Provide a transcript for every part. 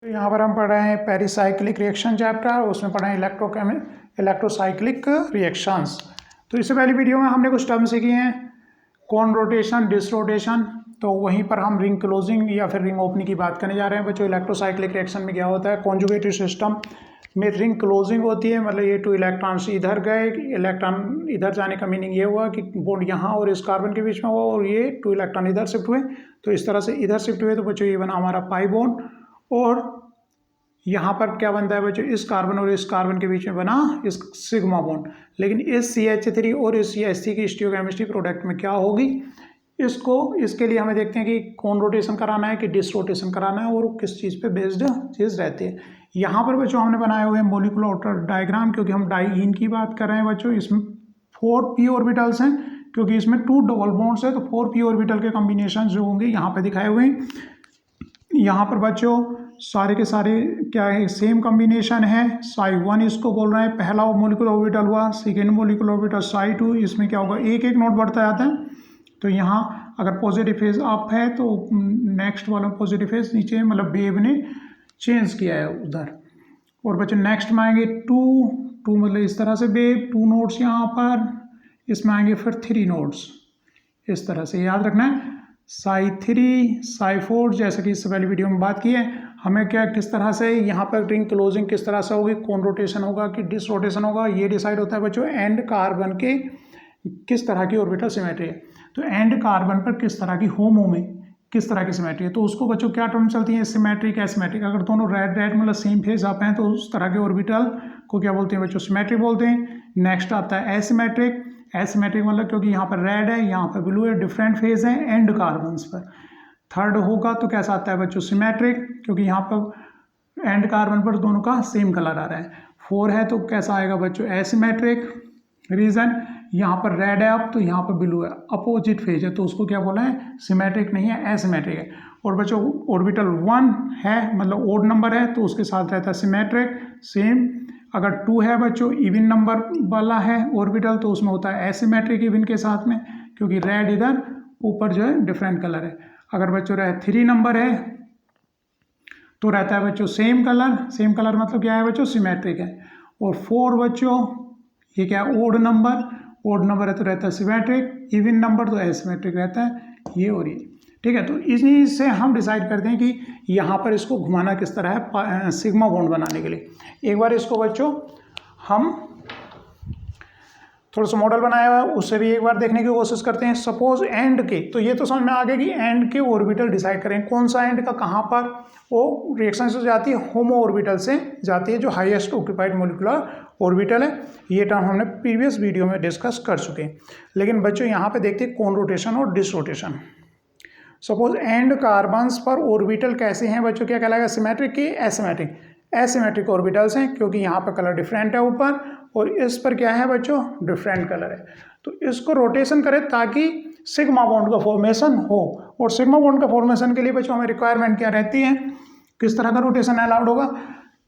तो यहाँ पर हम पढ़ रहे हैं पेरिसाइक्लिक रिएक्शन चैप्टर, उसमें पढ़ रहे हैं इलेक्ट्रोसाइक्लिक रिएक्शंस। तो इससे पहली वीडियो में हमने कुछ टर्म सीखे हैं, कॉन रोटेशन, डिस रोटेशन। तो वहीं पर हम रिंग क्लोजिंग या फिर रिंग ओपनिंग की बात करने जा रहे हैं बच्चों। इलेक्ट्रोसाइक्लिक रिएक्शन में क्या होता है, कॉन्जुगेटिव सिस्टम में रिंग क्लोजिंग होती है, मतलब ये टू इलेक्ट्रॉन्स इधर गए, इलेक्ट्रॉन इधर जाने का मीनिंग ये हुआ कि बॉन्ड यहाँ और इस कार्बन के बीच में हुआ और ये टू इलेक्ट्रॉन इधर शिफ्ट हुए, तो इस तरह से इधर शिफ्ट हुए, तो बच्चों ये बना हमारा पाई बॉन्ड। और यहाँ पर क्या बनता है बच्चों, इस कार्बन और इस कार्बन के बीच में बना इस सिग्मा बॉन्ड। लेकिन इस CH3 और इस CH3 की स्टीरियोकेमिस्ट्री प्रोडक्ट में क्या होगी, इसके लिए हमें देखते हैं कि कौन रोटेशन कराना है कि डिस रोटेशन कराना है और किस चीज़ पे बेस्ड चीज़ रहती है। यहाँ पर बच्चों हमने बनाए हुए हैं मोलिकुलर डायग्राम, क्योंकि हम डाइईन की बात कर रहे हैं बच्चों। इसमें 4p ऑर्बिटल्स हैं, क्योंकि इसमें 2 डबल बॉन्ड्स है, तो 4p ऑर्बिटल के कॉम्बिनेशन जो होंगे यहाँ पे दिखाए हुए हैं। यहाँ पर बच्चों सारे के सारे क्या है, सेम कॉम्बिनेशन है। psi1 इसको बोल रहे हैं, पहला मोलिकुलर ऑर्बिटल हुआ, सेकेंड मोलिकुलर ऑर्बिटल psi2। इसमें क्या होगा, एक एक नोड बढ़ता जाता है। तो यहाँ अगर पॉजिटिव फेज अप है तो नेक्स्ट वाला पॉजिटिव फेज नीचे, मतलब वेव ने चेंज किया है उधर। और बच्चों नेक्स्ट में आएंगे 2 मतलब इस तरह से वेव, 2 नोड्स यहाँ पर, इसमें आएंगे फिर 3 नोड्स, इस तरह से याद रखना है। psi3 psi4, जैसे कि इससे पहले वीडियो में बात की है, हमें क्या किस तरह से यहाँ पर रिंग क्लोजिंग किस तरह से होगी, कौन रोटेशन होगा कि डिस रोटेशन होगा, ये डिसाइड होता है बच्चों एंड कार्बन के किस तरह की ऑर्बिटल सिमेट्री है। तो एंड कार्बन पर किस तरह की होमो में किस तरह की सिमेट्री है, तो उसको बच्चों क्या टर्म चलती है, सिमेट्रिक एसिमेट्रिक। अगर दोनों रेड मतलब सेम फेज आप हैं तो उस तरह के ऑर्बिटल को क्या बोलते हैं बच्चों, सिमेट्रिक बोलते हैं। नेक्स्ट आता है एसिमेट्रिक। एसिमेट्रिक मतलब क्योंकि यहाँ पर रेड है, यहाँ पर ब्लू है, डिफरेंट फेज है एंड कार्बन्स पर। थर्ड होगा तो कैसा आता है बच्चों, सिमेट्रिक, क्योंकि यहाँ पर एंड कार्बन पर दोनों का सेम कलर आ रहा है। 4 है तो कैसा आएगा बच्चों, एसिमेट्रिक। रीजन, यहाँ पर रेड है अब, तो यहाँ पर ब्लू है, अपोजिट फेज है, तो उसको क्या बोला है, सिमेट्रिक नहीं है, एसिमेट्रिक है। और बच्चों ऑर्बिटल 1 है, मतलब ओड नंबर है, तो उसके साथ रहता है सिमेट्रिक सेम। अगर 2 है बच्चों इवन नंबर वाला है ऑर्बिटल, तो उसमें होता है एसिमेट्रिक इवन के साथ में, क्योंकि रेड इधर ऊपर जो है डिफरेंट कलर है। अगर बच्चों 3 नंबर है तो रहता है बच्चों सेम कलर मतलब क्या है बच्चों, सिमेट्रिक है। और 4 बच्चों ये क्या है, ओड नंबर है तो रहता है सिमेट्रिक, इवन नंबर तो एसिमेट्रिक रहता है, ये और ये। ठीक है, तो इसी से हम डिसाइड करते हैं कि यहाँ पर इसको घुमाना किस तरह है सिग्मा बॉन्ड बनाने के लिए। एक बार इसको बच्चों हम थोड़ा सा मॉडल बनाया हुआ है, उससे भी एक बार देखने की कोशिश करते हैं। सपोज एंड के, तो ये तो समझ में आ गया कि एंड के ऑर्बिटल डिसाइड करें, कौन सा एंड का कहाँ पर वो रिएक्शन से जाती है, होमो ऑर्बिटल से जाती है, जो हाईएस्ट ऑक्यूपाइड मोलिकुलर ऑर्बिटल है। ये टर्म हमने प्रीवियस वीडियो में डिस्कस कर चुके हैं। लेकिन बच्चों यहाँ पे देखते हैं कॉन रोटेशन और dis rotation. Suppose and carbons पर ऑर्बिटल कैसे हैं बच्चों, क्या कहलाएगा, सिमेट्रिक की एसिमेट्रिक। एसिमेट्रिक ऑर्बिटल्स हैं, क्योंकि यहाँ पर कलर डिफरेंट है ऊपर, और इस पर क्या है बच्चों, डिफरेंट कलर है। तो इसको रोटेशन करें ताकि सिग्मा बॉन्ड का फॉर्मेशन हो। और सिग्मा बॉन्ड का फॉर्मेशन के लिए बच्चों हमें रिक्वायरमेंट क्या रहती है, किस तरह का रोटेशन अलाउड होगा,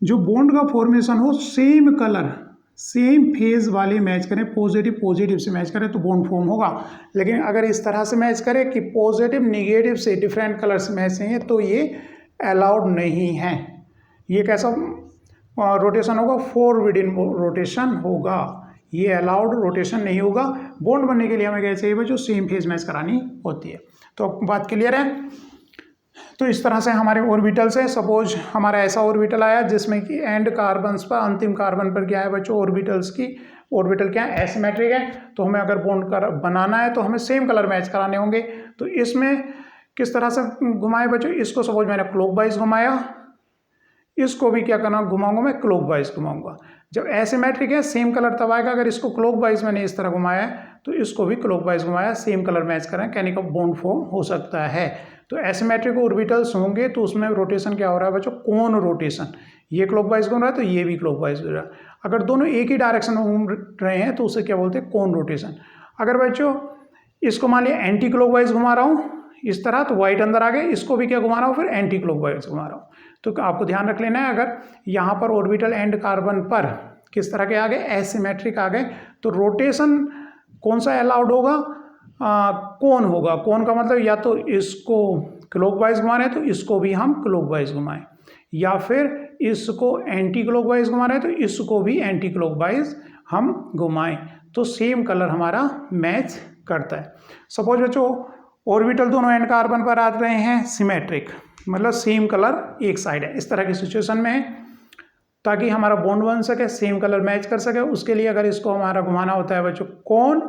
जो बॉन्ड का फॉर्मेशन हो सेम कलर सेम फेज वाले मैच करें, पॉजिटिव से मैच करें तो बॉन्ड फॉर्म होगा। लेकिन अगर इस तरह से मैच करें कि पॉजिटिव निगेटिव से डिफरेंट कलर से मैच हैं, तो ये अलाउड नहीं है। ये कैसा रोटेशन होगा, फॉरवर्डिंग रोटेशन होगा, ये अलाउड रोटेशन नहीं होगा। बॉन्ड बनने के लिए हमें क्या चाहिए बच्चों, सेम फेज मैच करानी होती है। तो बात क्लियर है। तो इस तरह से हमारे ऑर्बिटल्स है। सपोज हमारा ऐसा ऑर्बिटल आया जिसमें कि एंड कार्बन्स पर, अंतिम कार्बन पर क्या है बच्चों, ऑर्बिटल क्या है, एसिमेट्रिक है। तो हमें अगर बॉन्ड बनाना है तो हमें सेम कलर मैच कराने होंगे। तो इसमें किस तरह से घुमाए बच्चों, इसको सपोज मैंने क्लॉकवाइज घुमाया, इसको भी क्या करना, घुमाऊंगा मैं क्लॉकवाइज घुमाऊंगा। जब एसिमेट्रिक है सेम कलर तब आएगा, अगर इसको क्लॉकवाइज मैंने इस तरह घुमाया तो इसको भी क्लॉकवाइज घुमाया, सेम कलर मैच करें, कहने का बॉन्ड फॉर्म हो सकता है। तो एसिमेट्रिक ऑर्बिटल्स होंगे तो उसमें रोटेशन क्या हो रहा है बच्चों, कौन रोटेशन, ये क्लॉकवाइज घूम रहा है तो ये भी क्लॉकवाइज घूम रहा है। अगर दोनों एक ही डायरेक्शन में घूम रहे हैं तो उसे क्या बोलते हैं, कौन रोटेशन। अगर बच्चों इसको मान लिया एंटी क्लॉकवाइज घुमा रहा हूँ इस तरह, तो व्हाइट अंदर आ गए, इसको भी क्या घुमा रहा हूँ, फिर एंटी क्लॉकवाइज घुमा रहा हूँ। तो आपको ध्यान रख लेना है, अगर यहाँ पर ऑर्बिटल एंड कार्बन पर किस तरह के आ गए, एसिमेट्रिक आ गए, तो रोटेशन कौन सा अलाउड होगा, कौन होगा। कौन का मतलब या तो इसको क्लॉकवाइज घुमा रहे हैं तो इसको भी हम क्लॉकवाइज घुमाएं, या फिर इसको एंटी क्लॉकवाइज घुमा रहे हैं तो इसको भी एंटी क्लॉकवाइज हम घुमाएं तो सेम कलर हमारा मैच करता है। सपोज बच्चों ऑर्बिटल दोनों एंड कार्बन पर आ रहे हैं सिमेट्रिक, मतलब सेम कलर एक साइड है, इस तरह की सिचुएशन में है, ताकि हमारा बॉन्ड बन सके, सेम कलर मैच कर सके। उसके लिए अगर इसको हमारा घुमाना होता है बच्चों कौन,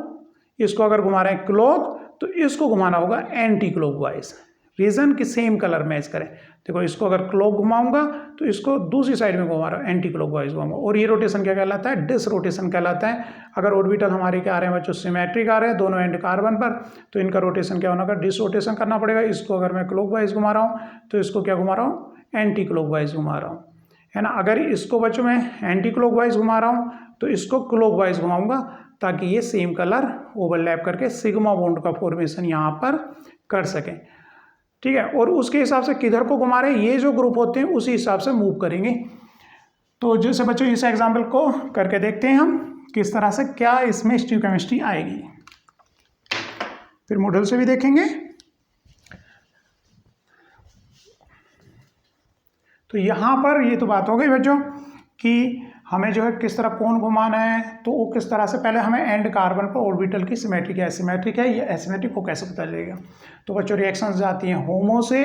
इसको अगर घुमा रहे हैं क्लॉक तो इसको घुमाना होगा एंटी क्लॉकवाइज, रीजन कि सेम कलर मैच करें। देखो इसको अगर क्लॉक घुमाऊंगा तो इसको दूसरी साइड में घुमा रहा हूँ, एंटी क्लॉकवाइज घुमाऊंगा, और ये रोटेशन क्या कहलाता है, डिस रोटेशन कहलाता है। अगर ऑर्बिटल हमारे क्या आ रहे हैं बच्चों सिमेट्रिक आ रहे हैं दोनों एंड कार्बन पर, तो इनका रोटेशन क्या होना, डिस रोटेशन करना पड़ेगा। इसको अगर मैं क्लॉकवाइज घुमा रहा हूँ तो इसको क्या घुमा रहा हूँ, एंटी क्लॉकवाइज घुमा रहा हूँ, है ना। अगर इसको बच्चों मैं एंटी क्लॉकवाइज घुमा रहा हूँ तो इसको क्लॉकवाइज घुमाऊंगा, ताकि ये सेम कलर ओवरलैप करके सिग्मा बॉन्ड का फॉर्मेशन यहाँ पर कर सकें, ठीक है। और उसके हिसाब से किधर को घुमा रहे हैं, ये जो ग्रुप होते हैं उसी हिसाब से मूव करेंगे। तो जैसे बच्चों इस एग्जाम्पल को करके देखते हैं हम किस तरह से क्या इसमें स्टीरियोकेमिस्ट्री आएगी, फिर मॉडल से भी देखेंगे। तो यहाँ पर ये तो बात हो गई बच्चों कि हमें जो है किस तरह कौन घुमाना है, तो वो किस तरह से पहले हमें एंड कार्बन पर ऑर्बिटल की सिमेट्रिक है एसिमेट्रिक है या एसिमेट्रिक को कैसे पता चलेगा। तो बच्चों रिएक्शंस जाती हैं होमो से,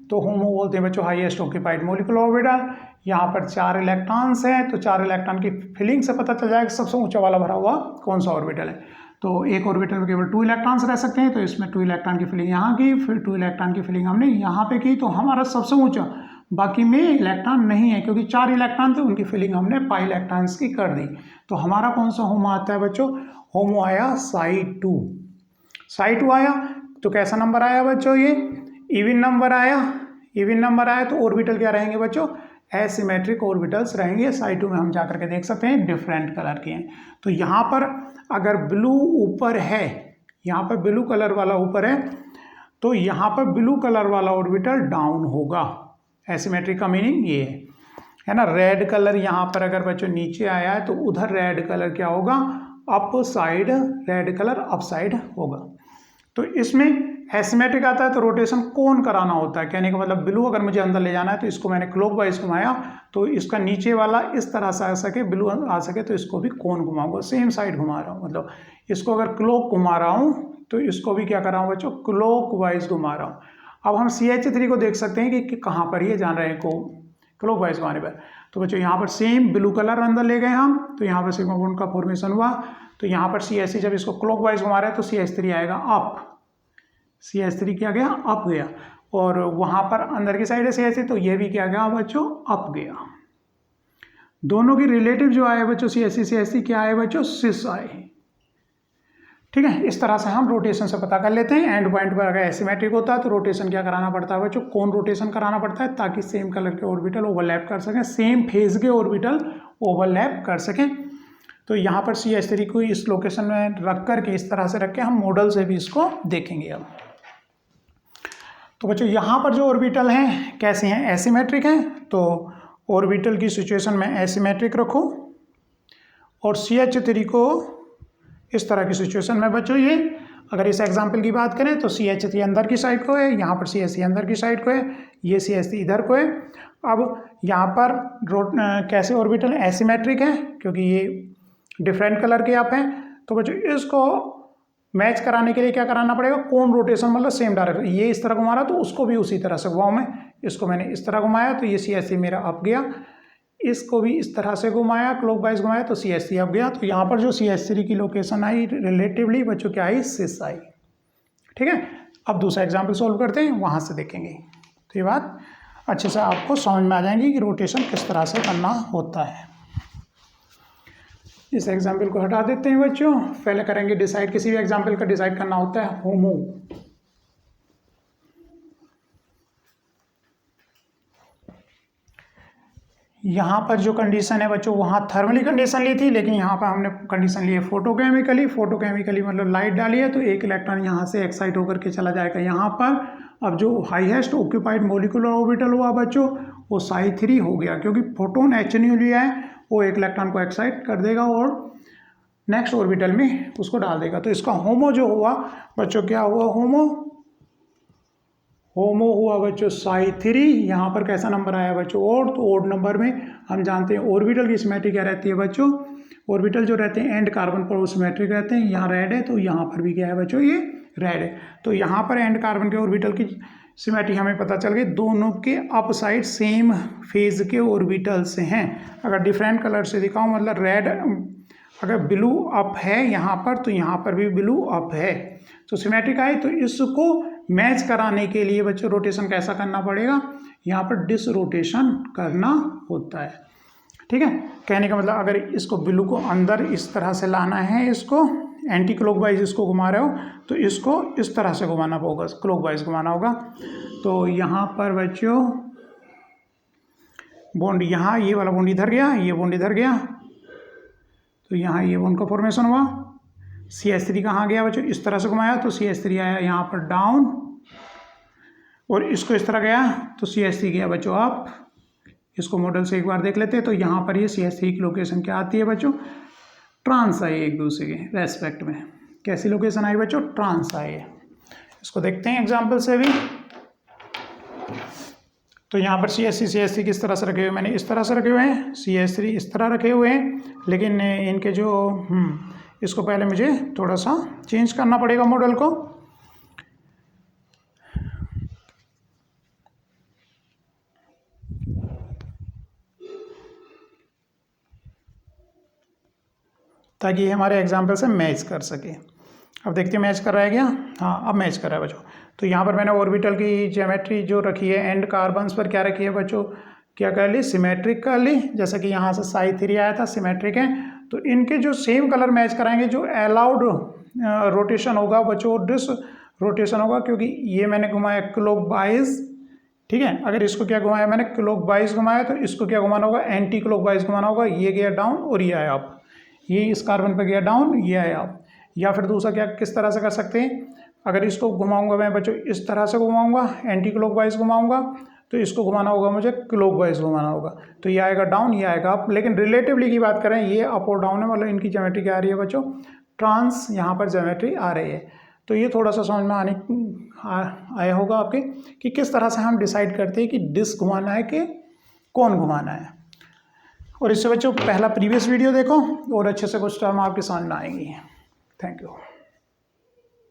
तो होमो बोलते हैं बच्चों हाईएस्ट ऑक्यूपाइड मॉलिक्यूलर ऑर्बिटल। यहाँ पर 4 इलेक्ट्रॉन्स हैं, तो 4 इलेक्ट्रॉन की फिलिंग से पता चल जाएगा सबसे ऊंचा वाला भरा हुआ कौन सा ऑर्बिटल है। तो एक ऑर्बिटल में केवल 2 इलेक्ट्रॉन्स रह सकते हैं, तो इसमें 2 इलेक्ट्रॉन की फिलिंग यहाँ की, फिर 2 इलेक्ट्रॉन की फिलिंग हमने यहाँ पे की, तो हमारा सबसे ऊंचा, बाकी में इलेक्ट्रॉन नहीं है क्योंकि 4 इलेक्ट्रॉन थे, उनकी फिलिंग हमने पाई इलेक्ट्रॉन्स की कर दी। तो हमारा कौन सा होमो आता है बच्चों, होमो आया Psi2। Psi2 आया तो कैसा नंबर आया बच्चों, ये इवन नंबर आया। इवन नंबर आया तो ऑर्बिटल क्या रहेंगे बच्चों, एसिमेट्रिक ऑर्बिटल्स रहेंगे। Psi2 में हम जाकर के देख सकते हैं डिफरेंट कलर के हैं। तो यहाँ पर अगर ब्लू ऊपर है, यहाँ पर ब्लू कलर वाला ऊपर है, तो यहाँ पर ब्लू कलर वाला ऑर्बिटल डाउन होगा। एसिमेट्रिक का मीनिंग ये है ना। रेड कलर यहाँ पर अगर बच्चों नीचे आया है तो उधर रेड कलर क्या होगा, up side, red colour up side होगा। तो इसमें एसिमेट्रिक आता है तो रोटेशन कौन कराना होता है, कहने का मतलब ब्लू अगर मुझे अंदर ले जाना है तो इसको मैंने क्लॉकवाइज घुमाया तो इसका नीचे वाला इस तरह से आ सके, ब्लू आ सके, तो इसको भी कौन घुमाऊंगा, सेम साइड घुमा रहा हूँ। मतलब इसको अगर क्लॉक घुमा रहा हूँ तो इसको भी क्या कर रहा हूँ बच्चों, क्लॉकवाइज घुमा रहा हूँ। अब हम CH3 को देख सकते हैं कि कहाँ पर ये जान रहे हैं को क्लॉकवाइज घुमाने पर। तो बच्चों यहाँ पर सेम ब्लू कलर अंदर ले गए हम, तो यहाँ पर सिग्मा बॉन्ड का फॉर्मेशन हुआ। तो यहाँ पर CH3 जब इसको क्लॉकवाइज घुमा रहे हैं तो CH3 आएगा अप, CH3 क्या गया, अप गया, और वहाँ पर अंदर की साइड है CH3 तो ये भी क्या गया बच्चों, अप गया। दोनों की रिलेटिव जो आए बच्चों CH3 क्या आए बच्चों, सिस आए, ठीक है। इस तरह से हम रोटेशन से पता कर लेते हैं। एंड पॉइंट पर अगर एसिमेट्रिक होता है तो रोटेशन क्या कराना पड़ता है बच्चों, कौन रोटेशन कराना पड़ता है, ताकि सेम कलर के ऑर्बिटल ओवरलैप कर सकें, सेम फेज के ऑर्बिटल ओवरलैप कर सकें। तो यहाँ पर CH3 को इस लोकेशन में रख करके, इस तरह से रख के हम मॉडल से भी इसको देखेंगे अब। तो बच्चों यहाँ पर जो ऑर्बिटल हैं कैसे हैं, एसिमेट्रिक हैं। तो ऑर्बिटल की सिचुएशन में एसिमेट्रिक रखो, और CH3 को इस तरह की सिचुएशन में बच्चों ये, अगर इस एग्जाम्पल की बात करें तो CH3 अंदर की साइड को है, यहाँ पर CH3 अंदर की साइड को है, ये CH3 इधर को है। अब यहाँ पर कैसे ऑर्बिटल एसिमेट्रिक है क्योंकि ये डिफरेंट कलर के आप हैं। तो बच्चों इसको मैच कराने के लिए क्या कराना पड़ेगा, कौन रोटेशन, मतलब सेम डायरेक्शन। ये इस तरह घुमा रहा तो उसको भी उसी तरह से घुमाऊँ मैं, इसको मैंने इस तरह घुमाया तो ये CH3 मेरा अप गया, इसको भी इस तरह से घुमाया, क्लॉकवाइज घुमाया तो CH3 अप गया। तो यहाँ पर जो CH3 की लोकेशन आई रिलेटिवली बच्चों क्या आई, सिस आई, ठीक है। अब दूसरा एग्जाम्पल सोल्व करते हैं, वहाँ से देखेंगे। तो ये बात अच्छे से आपको समझ में आ जाएंगी कि रोटेशन किस तरह से करना होता है। इस एग्जाम्पल को हटा देते हैं बच्चों, पहले करेंगे डिसाइड। किसी भी एग्जाम्पल का डिसाइड करना होता है होमो। यहाँ पर जो कंडीशन है बच्चों, वहाँ थर्मली कंडीशन ली थी, लेकिन यहाँ पर हमने कंडीशन ली है फोटोकेमिकली। फोटोकेमिकली मतलब लाइट डाली है तो एक इलेक्ट्रॉन यहाँ से एक्साइट होकर के चला जाएगा यहाँ पर। अब जो हाईएस्ट ऑक्यूपाइड मॉलिक्यूलर ऑर्बिटल हुआ बच्चों वो Psi3 हो गया, क्योंकि फोटोन HNU लिया है, वो एक इलेक्ट्रॉन को एक्साइट कर देगा और नेक्स्ट ऑर्बिटल में उसको डाल देगा। तो इसका होमो जो हुआ बच्चों क्या हुआ, होमो होमो हुआ बच्चों साई 3, यहाँ पर कैसा नंबर आया बच्चों ओड, तो ओड नंबर में हम जानते हैं ऑर्बिटल की सिमेट्री क्या रहती है बच्चों, ऑर्बिटल जो रहते हैं एंड कार्बन पर वो सिमेट्रिक रहते हैं। यहाँ रेड है तो यहाँ पर भी क्या है बच्चों ये रेड है, तो यहाँ पर एंड कार्बन के ऑर्बिटल की सिमेट्री हमें पता चल गई, दोनों के अप साइड सेम फेज के ऑर्बिटल से हैं। अगर डिफरेंट कलर से दिखाऊं मतलब रेड अगर ब्लू अप है यहाँ पर तो यहाँ पर भी ब्लू अप है, तो सिमेट्रिक आए। तो इसको मैच कराने के लिए बच्चों रोटेशन कैसा करना पड़ेगा, यहाँ पर डिसरोटेशन करना होता है। ठीक है, कहने का मतलब अगर इसको ब्लू को अंदर इस तरह से लाना है, इसको एंटी क्लॉकवाइज इसको घुमा रहे हो तो इसको इस तरह से घुमाना होगा, क्लॉकवाइज घुमाना होगा। तो यहाँ पर बच्चों बॉन्ड, यहाँ ये वाला बॉन्ड इधर गया, ये बॉन्ड इधर गया, तो यहाँ ये बॉन्ड का फॉर्मेशन हुआ। CH3 कहाँ गया बच्चों, इस तरह से घुमाया तो CH3 आया यहाँ पर डाउन, और इसको इस तरह गया तो CH3 गया बच्चों अप। इसको मॉडल से एक बार देख लेते हैं। तो यहाँ पर ये CH3 की लोकेशन क्या आती है बच्चों, ट्रांस आई एक दूसरे के रेस्पेक्ट में। कैसी लोकेशन आई बच्चों, ट्रांस आई है। इसको देखते हैं एग्जाम्पल से भी। तो यहाँ पर CH3 किस तरह से रखे हुए, मैंने इस तरह से रखे हुए हैं, CH3 इस तरह रखे हुए हैं, लेकिन इनके जो इसको पहले मुझे थोड़ा सा चेंज करना पड़ेगा मॉडल को। ताकि हमारे एग्जाम्पल से मैच कर सके। अब देखते हैं मैच कर रहा है क्या, हाँ अब मैच कर रहा है बच्चों। तो यहाँ पर मैंने ऑर्बिटल की ज्योमेट्री जो रखी है एंड कार्बन्स पर क्या रखी है बच्चों, क्या कर ली, सिमेट्रिक कर ली। जैसे कि यहाँ से साई 3 आया था, सिमेट्रिक है, तो इनके जो सेम कलर मैच कराएंगे, जो अलाउड रोटेशन होगा बच्चों डिस रोटेशन होगा, क्योंकि ये मैंने घुमाया क्लॉकवाइज। ठीक है, अगर इसको क्या घुमाया मैंने क्लॉकवाइज घुमाया, तो इसको क्या घुमाना होगा, एंटी क्लॉकवाइज घुमाना होगा। ये गया डाउन और ये आया अप, ये इस कार्बन पर गया डाउन, ये आया अप। या फिर दूसरा क्या किस तरह से कर सकते हैं, अगर इसको घुमाऊंगा मैं बच्चों इस तरह से घुमाऊंगा, एंटी क्लॉकवाइज घुमाऊंगा, तो इसको घुमाना होगा मुझे क्लॉकवाइज घुमाना होगा, तो ये आएगा डाउन, ये आएगा अप। लेकिन रिलेटिवली की बात करें, ये अप और डाउन है, मतलब इनकी ज्योमेट्री क्या आ रही है बच्चों, ट्रांस यहाँ पर ज्योमेट्री आ रही है। तो ये थोड़ा सा समझ में आया होगा आपके कि किस तरह से हम डिसाइड करते हैं कि डिस्क घुमाना है कि कौन घुमाना है। और इससे बच्चों पहला प्रीवियस वीडियो देखो और अच्छे से कुछ टर्म आपके समझ में आएंगी। Thank you.